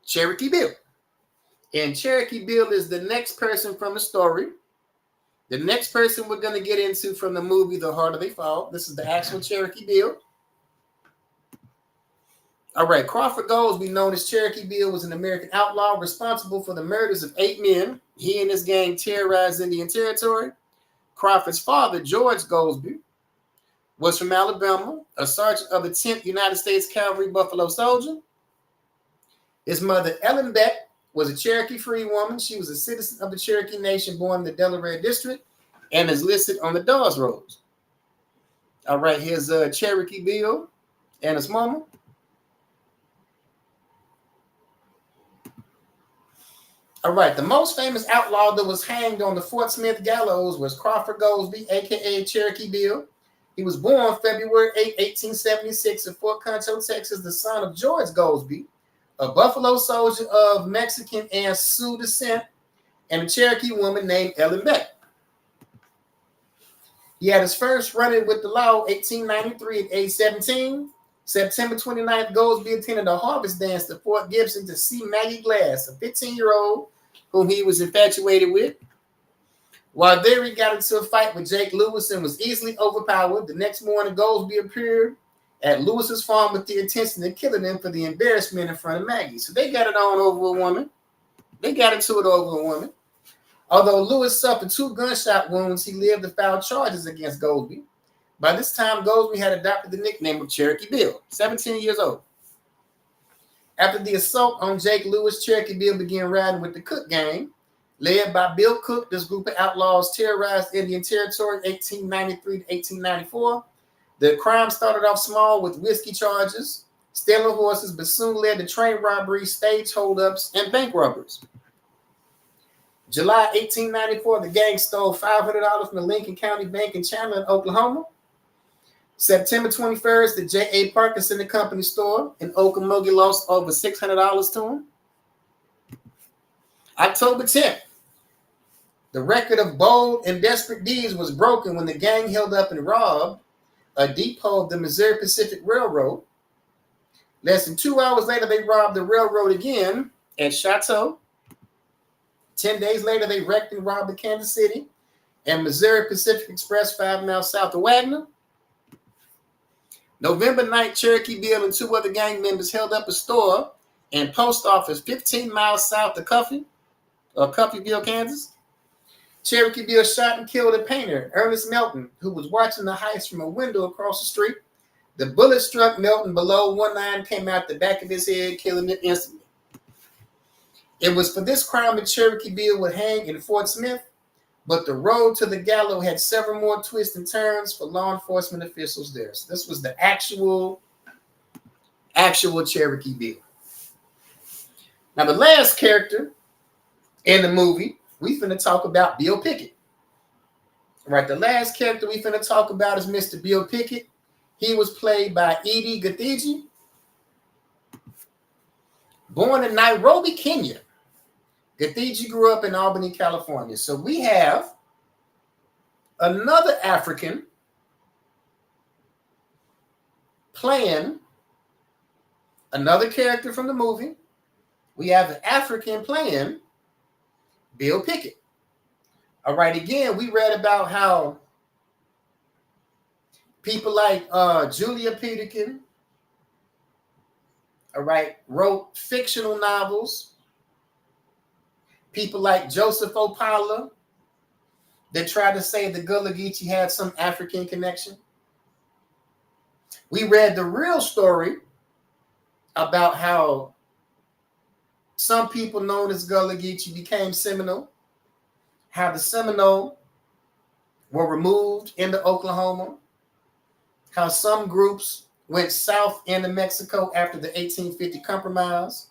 Cherokee Bill. And Cherokee Bill is the next person from the story. The next person we're going to get into from the movie, The Harder They Fall. This is the actual Cherokee Bill. All right, Crawford Goldsby, known as Cherokee Bill, was an American outlaw responsible for the murders of 8 men. He and his gang terrorized Indian Territory. Crawford's father, George Goldsby, was from Alabama, a sergeant of the 10th United States Cavalry Buffalo Soldier. His mother, Ellen Beck, was a Cherokee free woman. She was a citizen of the Cherokee Nation, born in the Delaware District, and is listed on the Dawes Rolls. All right, here's Cherokee Bill and his mama. All right, the most famous outlaw that was hanged on the Fort Smith gallows was Crawford Goldsby, a.k.a. Cherokee Bill. He was born February 8, 1876 in Fort Concho, Texas, the son of George Goldsby, a Buffalo soldier of Mexican and Sioux descent, and a Cherokee woman named Ellen Beck. He had his first run-in with the law 1893 at age 17. September 29th, Goldsby attended a harvest dance to Fort Gibson to see Maggie Glass, a 15-year-old whom he was infatuated with. While there, he got into a fight with Jake Lewis and was easily overpowered. The next morning, Goldsby appeared at Lewis's farm with the intention of killing him for the embarrassment in front of Maggie. So they got it on over a woman. They got into it over a woman. Although Lewis suffered 2 gunshot wounds, he lived to file charges against Goldsby. By this time, Goldsby had adopted the nickname of Cherokee Bill, 17 years old. After the assault on Jake Lewis, Cherokee Bill began riding with the Cook gang. Led by Bill Cook, this group of outlaws terrorized Indian Territory 1893 to 1894. The crime started off small with whiskey charges, stealing horses, but soon led to train robberies, stage holdups, and bank robbers. July 1894, the gang stole $500 from the Lincoln County Bank in Chandler, Oklahoma. September 21st, the J.A. Parkinson and Company store in Okmulgee lost over $600 to him. October 10th, the record of bold and desperate deeds was broken when the gang held up and robbed a depot of the Missouri Pacific Railroad. Less than 2 hours later, they robbed the railroad again at Chateau. 10 days later, they wrecked and robbed the Kansas City and Missouri Pacific Express 5 miles south of Wagner. November 9th, Cherokee Bill and 2 other gang members held up a store and post office 15 miles south of Cuffyville, Kansas. Cherokee Bill shot and killed a painter, Ernest Melton, who was watching the heist from a window across the street. The bullet struck Melton below one eye and came out the back of his head, killing him instantly. It was for this crime that Cherokee Bill would hang in Fort Smith, but the road to the gallows had several more twists and turns for law enforcement officials there. So this was the actual Cherokee Bill. Now, the last character in the movie, we finna talk about Bill Pickett. All right, the last character we finna talk about is Mr. Bill Pickett. He was played by Edie Gathegi. Born in Nairobi, Kenya, Gathegi grew up in Albany, California. So we have another African playing another character from the movie. We have an African playing Bill Pickett. All right, again, we read about how people like Julia Peterkin, all right, wrote fictional novels. People like Joseph Opala that tried to say the Gullah Geechee had some African connection. We read the real story about how some people known as Gullah Geechee became Seminole, how the Seminole were removed into Oklahoma, how some groups went south into Mexico after the 1850 Compromise.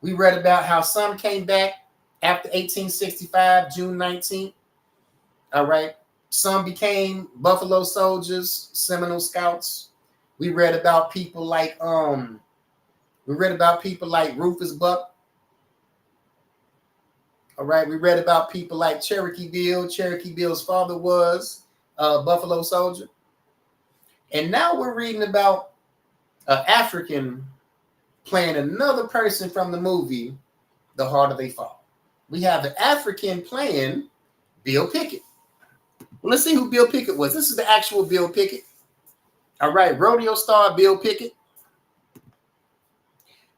We read about how some came back after 1865, June 19th. All right. Some became Buffalo Soldiers, Seminole Scouts. We read about people like Rufus Buck. All right, we read about people like Cherokee Bill. Cherokee Bill's father was a Buffalo Soldier. And now we're reading about an African playing another person from the movie, The Harder They Fall. We have an African playing Bill Pickett. Well, let's see who Bill Pickett was. This is the actual Bill Pickett. All right, rodeo star Bill Pickett.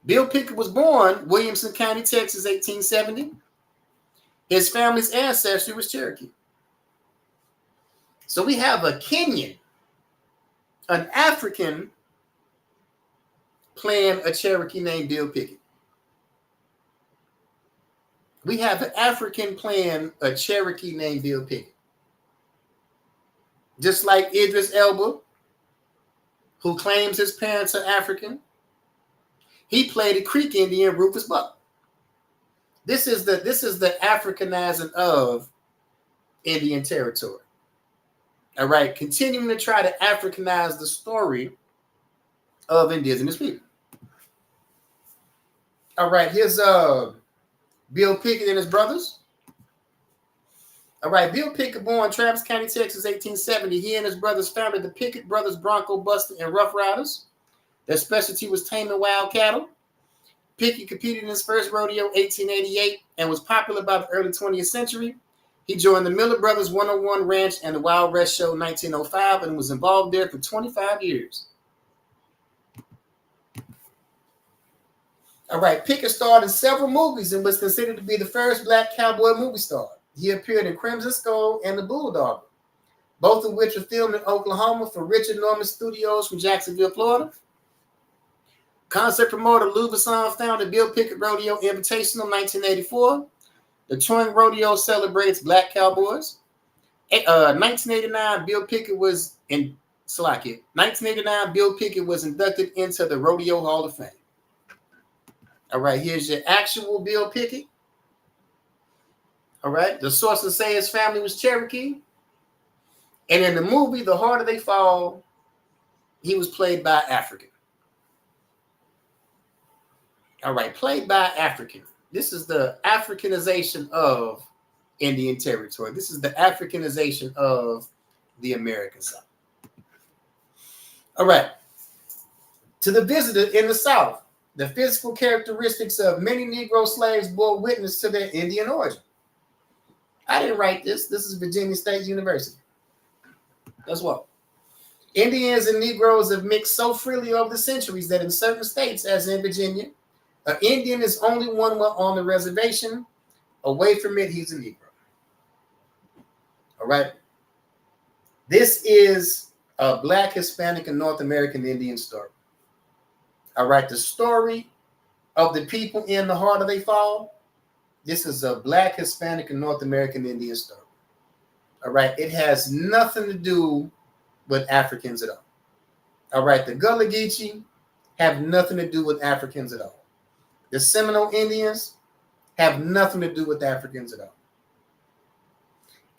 Bill Pickett was born Williamson County, Texas, 1870. His family's ancestry was Cherokee. So we have a Kenyan, an African playing a Cherokee named Bill Pickett. We have an African playing a Cherokee named Bill Pickett. Just like Idris Elba, who claims his parents are African, he played a Creek Indian, Rufus Buck. This is the Africanizing of Indian Territory. All right, continuing to try to Africanize the story of indigenous people. All right, here's Bill Pickett and his brothers. All right, Bill Pickett, born Travis County, Texas, 1870. He and his brothers founded the Pickett Brothers Bronco Buster and Rough Riders. Their specialty was taming wild cattle. Pickett competed in his first rodeo, 1888, and was popular by the early 20th century. He joined the Miller Brothers 101 Ranch and the Wild West Show in 1905 and was involved there for 25 years. All right, Pickett starred in several movies and was considered to be the first black cowboy movie star. He appeared in Crimson Skull and The Bulldog, both of which were filmed in Oklahoma for Richard Norman Studios from Jacksonville, Florida. Concert promoter Lou Besson founded Bill Pickett Rodeo Invitational 1984. The touring rodeo celebrates Black cowboys. 1989, Bill Pickett was in Slovakia. 1989, Bill Pickett was inducted into the Rodeo Hall of Fame. All right, here's your actual Bill Pickett. All right, the sources say his family was Cherokee. And in the movie, The Harder They Fall, he was played by African. All right, played by African. This is the Africanization of Indian Territory. This is the Africanization of the American South. All right. To the visitor in the South, the physical characteristics of many Negro slaves bore witness to their Indian origin. I didn't write this. This is Virginia State University. Guess what? Indians and Negroes have mixed so freely over the centuries that in certain states, as in Virginia, an Indian is only one while on the reservation. Away from it, he's a Negro. All right. This is a Black, Hispanic, and North American Indian story. All right. The story of the people in The Harder They Fall. This is a Black, Hispanic, and North American Indian story. All right. It has nothing to do with Africans at all. All right. The Gullah Geechee have nothing to do with Africans at all. The Seminole Indians have nothing to do with Africans at all.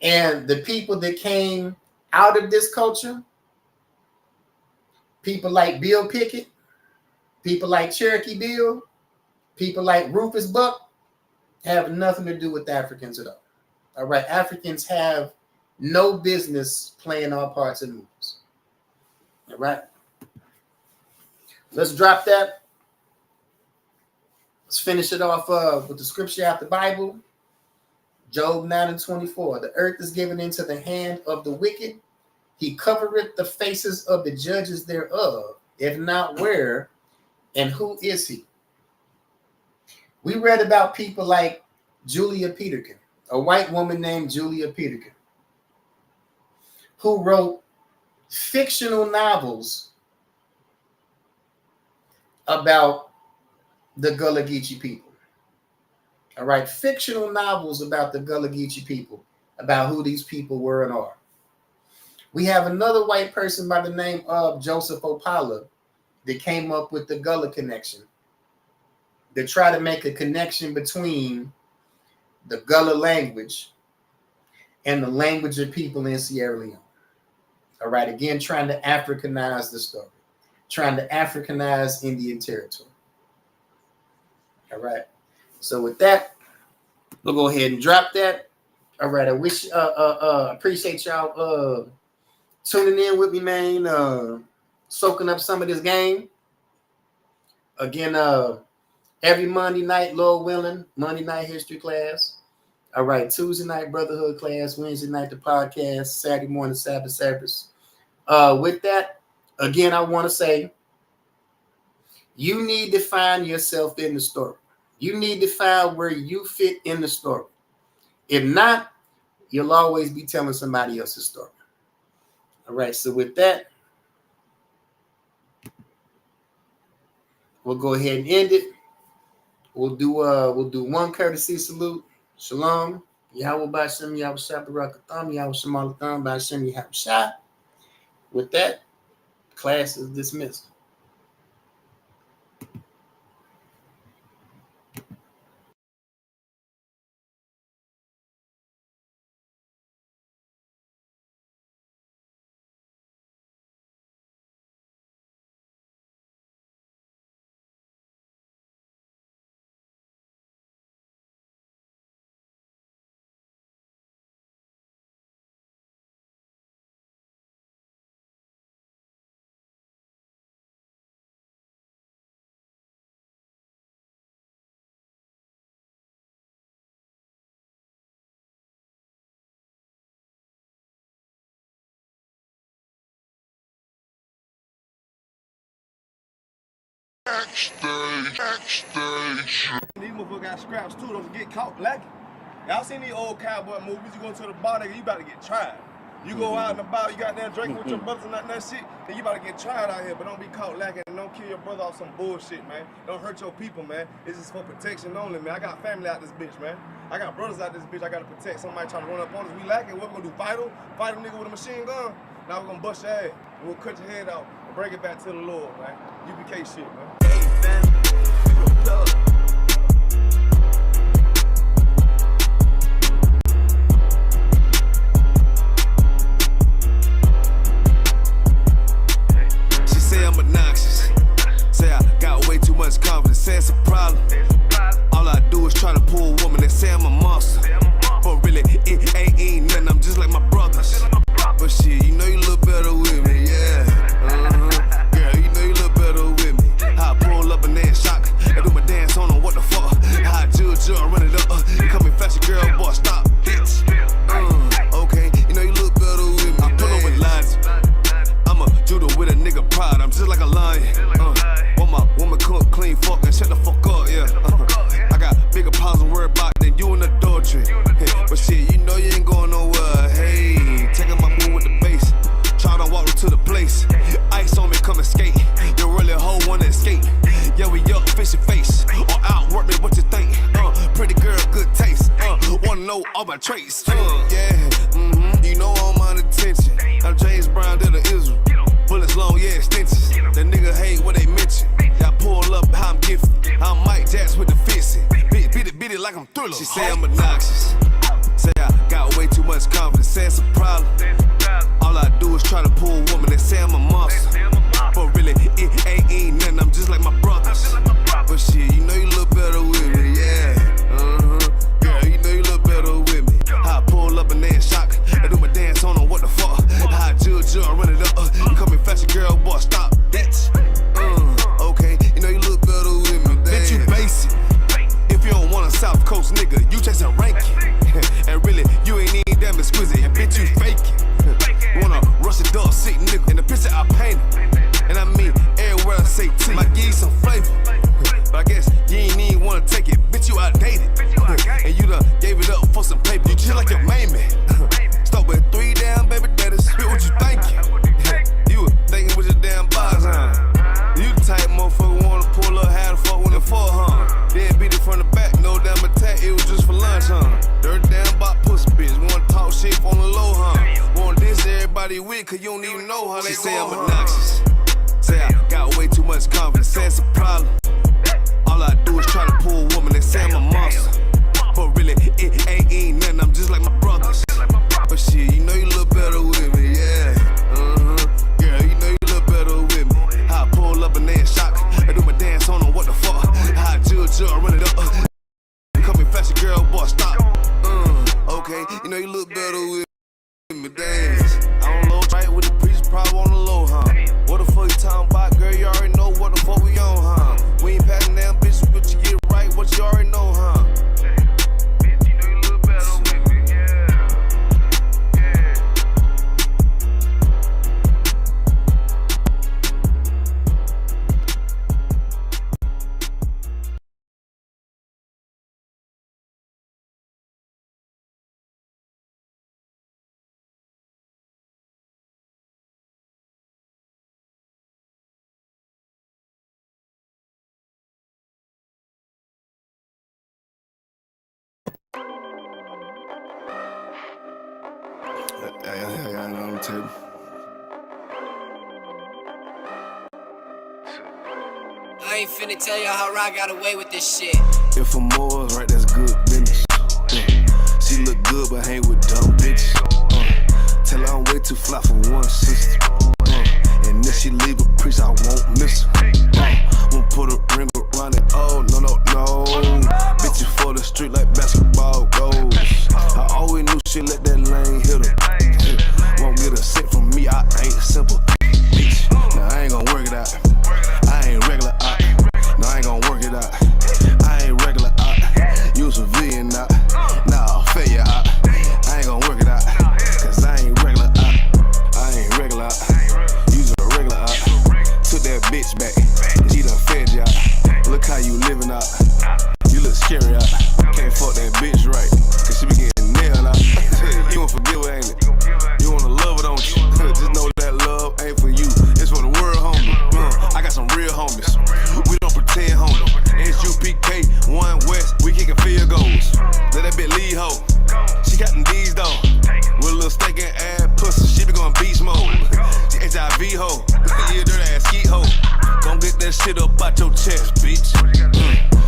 And the people that came out of this culture, people like Bill Pickett, people like Cherokee Bill, people like Rufus Buck, have nothing to do with Africans at all. All right, Africans have no business playing our parts in movies. All right, let's drop that. Let's finish it off with the scripture out the Bible. Job 9:24. The earth is given into the hand of the wicked. He covereth the faces of the judges thereof. If not, where and who is he? We read about people like Julia Peterkin, a white woman named Julia Peterkin, who wrote fictional novels about the Gullah Geechee people. All right, fictional novels about the Gullah Geechee people, about who these people were and are. We have another white person by the name of Joseph Opala that came up with the Gullah connection, that try to make a connection between the Gullah language and the language of people in Sierra Leone. All right, again, trying to Africanize the story, trying to Africanize Indian territory. All right, so with that, we'll go ahead and drop that. All right, I wish, appreciate y'all tuning in with me, man, soaking up some of this game. Again, every Monday night, Lord willing, Monday night history class. All right, Tuesday night brotherhood class, Wednesday night the podcast, Saturday morning Sabbath service. With that, again, I want to say, you need to find yourself in the story. You need to find where you fit in the story. If not, you'll always be telling somebody else's story. All right, so with that, we'll go ahead and end it. We'll do one courtesy salute. Shalom. Yahweh Bashem, Yahweh Shabbarakatham, Yahweh Shemalatham, Bashem, Yahweh Shah. With that, class is dismissed. These motherfuckers got scraps too, don't get caught lacking. Y'all seen these old cowboy movies? You go to the bar, nigga, you about to get tried. You go out and about, you got there drinking with your brothers and that shit, then you about to get tried out here, but don't be caught lacking and don't kill your brother off some bullshit, man. Don't hurt your people, man. This is for protection only, man. I got family out this bitch, man. I got brothers out this bitch I gotta protect. Somebody trying to run up on us, we lacking. What we gonna do, fight him? Fight a nigga with a machine gun? Now we're gonna bust your ass, and we'll cut your head out and bring it back to the Lord, man. UPK shit, man. Hey, fam, we gon' pull up. Say I'm obnoxious. Say I got way too much confidence. Say it's a problem. All I do is try to pull a woman. They say I'm a monster. But really, it ain't nothing. I'm just like my brothers. But shit, you know you look better with me, yeah. Girl, you know you look better with me. How I pull up and then shock. I do my dance on them, what the fuck? How I judge I run it up. You coming faster, girl, boy, stop, bitch. Okay, you know you look better with me. I pull up with lines. I'm a judo with a nigga pride, I'm just like a lion. Want my woman cook, clean, fuck, and shut the fuck up, yeah. I got bigger problems to worry about than you in adultery. But shit, you know you ain't going nowhere. Hey, taking my move with the bass. Try to walk to the place. Ice on me, come and skate. You really a hoe wanna escape. Yeah, we up, face to face. Or outwork me, what you think? Pretty girl, good taste. Wanna know all my traits. You know I'm on attention. I'm James Brown, to the Israel. Bullets long, yeah, extensions. The nigga hate what they mention. I pull up how I'm gifted. I'm Mike Jackson with the fisting. Beat it like I'm Thriller. She say I'm obnoxious. Say I got way too much confidence. Say it's a problem. All I do is try to pull a woman. They say I'm a monster. But really, it ain't nothing. I'm just like my brothers. But shit, you know you look better with me, yeah. Girl, you know you look better with me. How I pull up and then shock. I do my dance on them, what the fuck? How I judge I run it up. You coming faster, girl, boy, stop, bitch. Okay, you know you look better with me, bitch, you basic. If you don't want a South Coast nigga, you chasing ranking. And really, you ain't even damn exquisite. And bitch, you faking. You wanna rush a dog sick nigga. In the picture I painted. And I mean, everywhere I say T. Might give you some flavor. But I guess you ain't even wanna take it. Bitch, you outdated. And you done gave it up for some paper. You just like your main man. Start with 3 damn baby daddies. Bitch, what you thinking? You were thinking with your damn bars, huh? You the type motherfucker wanna pull up, how the fuck when the fuck, huh? Then beat it from the back, no damn attack, it was just for lunch, huh? Dirty damn bot pussy bitch, wanna talk shit on the low, huh? Wanna diss everybody with, cause you don't even know how they go, say I'm obnoxious. Say I got way too much confidence, say it's a problem. All I do is try to pull a woman, they say I'm a monster. But really, it ain't nothing, I'm just like my brothers. But shit, you know you look better with me, yeah. Girl, you know you look better with me. How I pull up and then shock. I do my dance on them, what the fuck? How I judge I run it up. You coming faster, girl, boy, stop. Okay, you know you look better with me, dance. I don't know, right with the preacher, probably on the low, huh? What the fuck you talking about, girl? You already know what the fuck we on, huh? We ain't passing down bitches, but you get right, what you already know, huh? Bitch, you know you look better with me, yeah. I got it on the table. I ain't finna tell y'all how I got away with this shit. If I'm more right, that's good business. She look good, but hang with dumb bitches. Tell her I'm way too fly for one sister. And if she leave a priest, I won't miss her. Won't put a ring around it. Oh, no, no, no. Bitches for the street like basketball goals. I always knew she let that lane hit her. Won't get a cent from me, I ain't simple. Bitch, now I ain't gon' work it out. I ain't regular out. No, I ain't gon' work it out. I ain't regular out. You a civilian out. Nah, failure out. I ain't gon' work it out. Cause I ain't regular out. I ain't regular out. You's a regular out. Took that bitch back. She done fed you out. Look how you living out. You look scary out. Can't fuck that bitch right. Cause she be getting little stinking ass pussy. She be going beast mode. She HIV hoe. You dirty ass skeet hoe. Gon' get that shit up out your chest, bitch.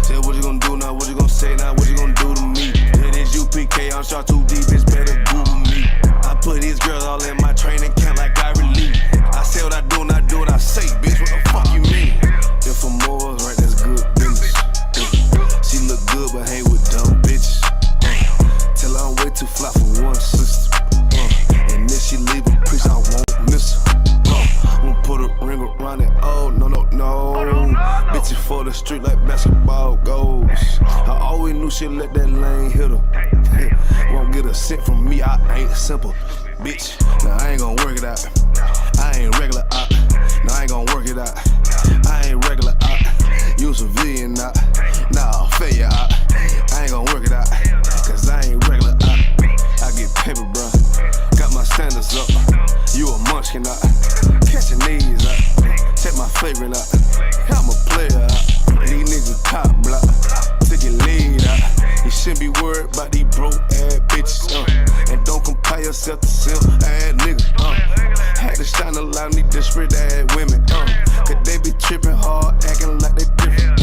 Say what you gonna do now, what you gonna say now, what you gonna do to me. It is UPK, I'm shot too deep, bitch, better Google me. I put these girls all in my training camp like I relieve. I say what I do and I do what I say, bitch, what the fuck you mean? If for more, right, that's good business. She look good but hang with dumb bitches. Tell her I'm way too fly for one sister. And if she leave a priest, I won't miss her. I'ma put a ring around it, oh no. Bitches for the street like basketball goals. I always knew she'd let that lane hit her. Won't get a cent from me, I ain't simple, bitch. Now I ain't gon' work it out. I ain't regular out. No, I ain't gon' work it out. I ain't regular out. You civilian out. Nah, failure out. I ain't gon' work it out. Cause I ain't regular out. I get paper, bruh. Got my standards up. You a munchkin out. Catching these out. Check my favorite out. I'm a player out. These niggas top block. Took your lead out. You shouldn't be worried about these broke ass bitches. And don't compare yourself to simp ass niggas. Had to shine a lot of these desperate ass women. Cause they be tripping hard, acting like they different.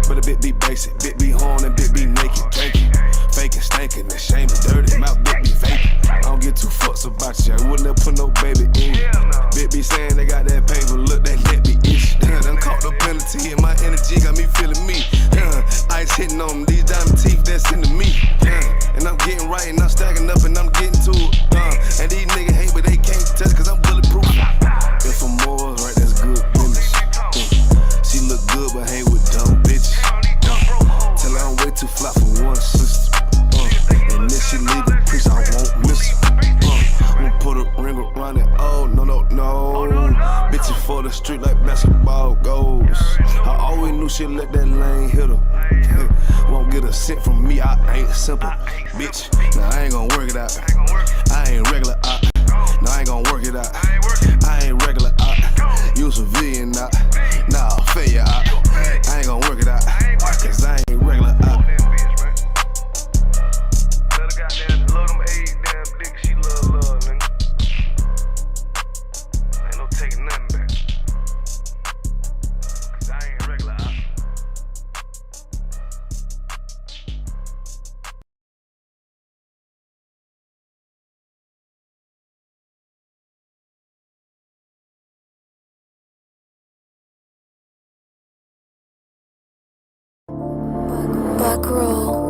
But a bit be basic, bit be horn and bit be naked, drinking. Faking, stinking, and shame and dirty. Mouth bit be vaping. I don't get too fucks about you. I wouldn't have put no baby in you. Bit be saying they got that paper, look, that let me itch. Done caught the penalty and my energy got me feeling me. Ice hitting on them, these diamond teeth that's into me. And I'm getting right and I'm stacking up and I'm getting to it. And these niggas hate but they can't touch cause I'm bulletproof. If I'm more, right, that's good business. She look good but hang with dumb bitches. Tell her I'm way too fly for one sister. And if she leave the priest, I won't miss her. I'ma put a ring around it, oh no. Bitches for the street like basketball goals. I always knew she'd let that lane hit her. Won't get a cent from me, I ain't simple, bitch. Now I ain't gon' work it out. I ain't regular out. No, I ain't gon' work it out. I ain't regular out. You civilian out. Nah, failure out. I ain't gon' work it out. Cause I ain't regular out. Back row.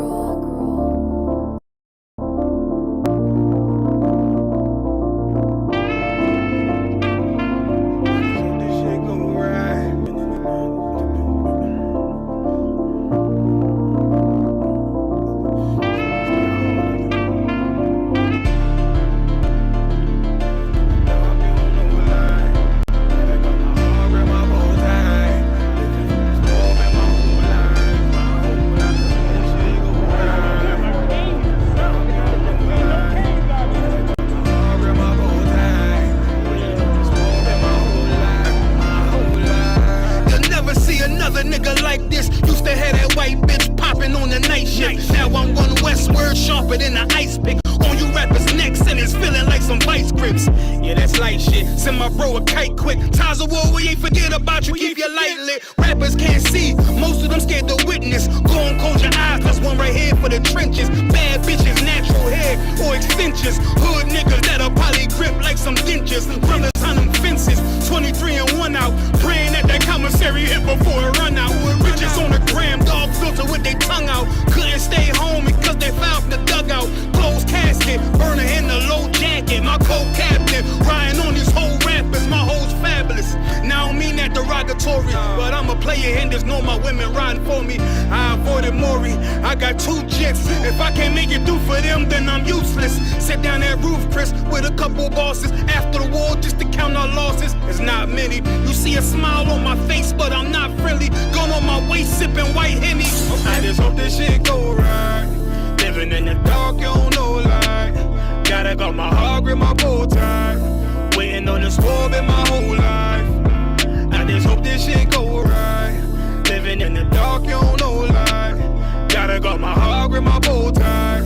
Got my heart with my bow tie.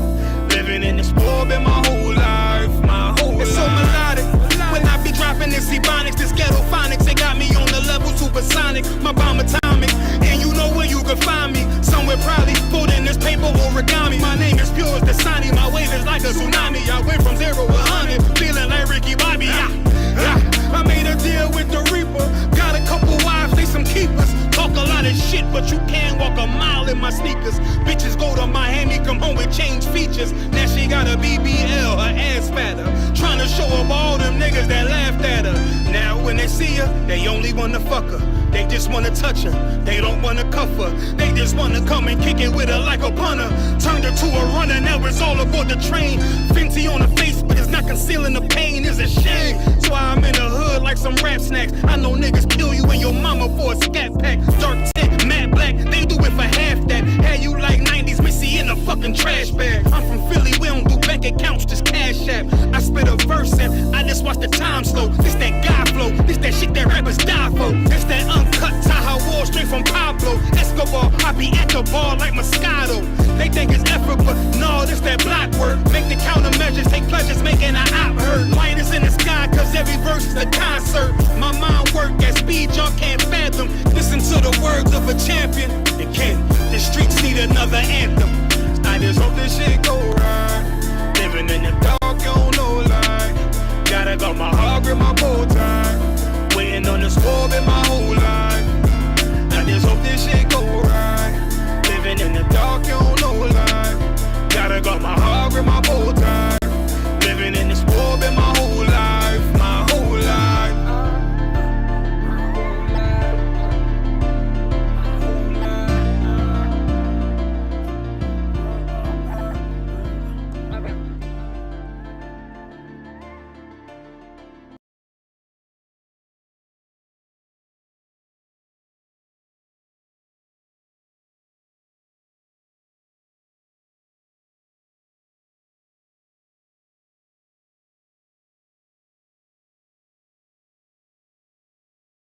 Living in the sport, been my whole life, my whole see her, they only wanna fuck her. They just wanna touch her, they don't wanna cuff her. They just wanna come and kick it with her like a punter. Turned her to a runner, now it's all aboard the train. Fenty on her face, but it's not concealing the pain, it's a shame. So I'm in the hood like some rap snacks. I know niggas kill you and your mama for a scat pack. Dark tint, matte black, they do it for half that. Had you like 90s Missy in a fucking trash bag. I'm from Philly, we don't do bank accounts, just cash app. I spit a verse and I just watch the time slow. This that guy flow, this that shit that rappers die for. This that uncut Tahoe Wall straight from Pablo Escobar. I be at the bar like Moscato. They think it's effort, but no, this that block work. Make the countermeasures, take pleasures, making an op hurt. Light is in the sky, cause every verse is a concert. My mind work at speed y'all can't fathom. Listen to the words of a champion. They can't, the streets need another anthem. I just hope this shit go right. Living in the dark, you don't know lie. Gotta got my heart with my bow tie. Waiting on the score in my whole life. I just hope this shit go right. Living in the dark, you don't know lie. Gotta got my heart with my